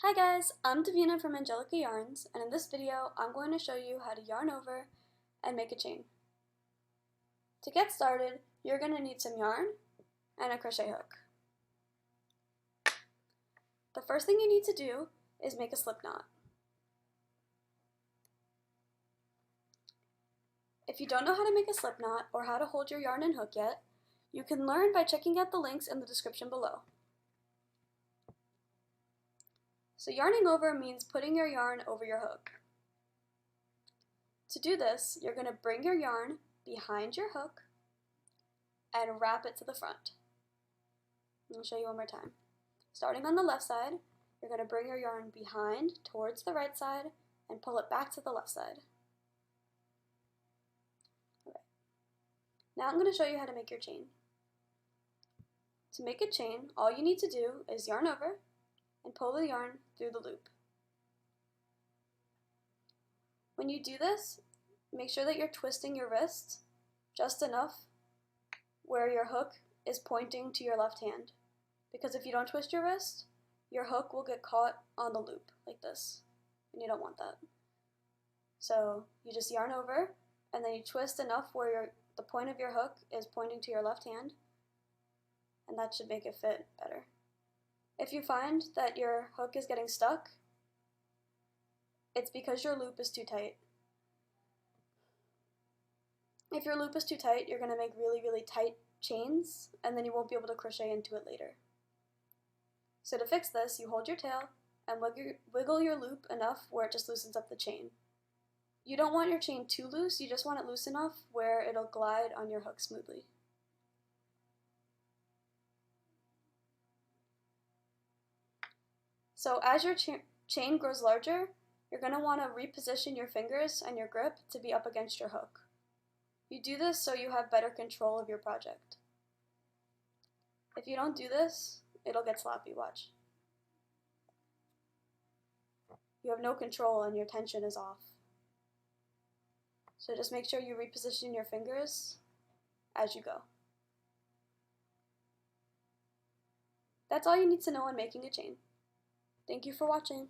Hi guys, I'm Davina from Angelica Yarns, and in this video I'm going to show you how to yarn over and make a chain. To get started, you're going to need some yarn and a crochet hook. The first thing you need to do is make a slip knot. If you don't know how to make a slip knot or how to hold your yarn and hook yet, you can learn by checking out the links in the description below. So yarning over means putting your yarn over your hook. To do this, you're going to bring your yarn behind your hook and wrap it to the front. I'll show you one more time. Starting on the left side, you're going to bring your yarn behind towards the right side and pull it back to the left side. Okay. Now I'm going to show you how to make your chain. To make a chain, all you need to do is yarn over and pull the yarn through the loop. When you do this, make sure that you're twisting your wrist just enough where your hook is pointing to your left hand. Because if you don't twist your wrist, your hook will get caught on the loop like this, and you don't want that. So you just yarn over, and then you twist enough where the point of your hook is pointing to your left hand, and that should make it fit better. If you find that your hook is getting stuck, it's because your loop is too tight. If your loop is too tight, you're going to make really, really tight chains, and then you won't be able to crochet into it later. So to fix this, you hold your tail and wiggle your loop enough where it just loosens up the chain. You don't want your chain too loose, you just want it loose enough where it'll glide on your hook smoothly. So as your chain grows larger, you're going to want to reposition your fingers and your grip to be up against your hook. You do this so you have better control of your project. If you don't do this, it'll get sloppy, watch. You have no control and your tension is off. So just make sure you reposition your fingers as you go. That's all you need to know on making a chain. Thank you for watching.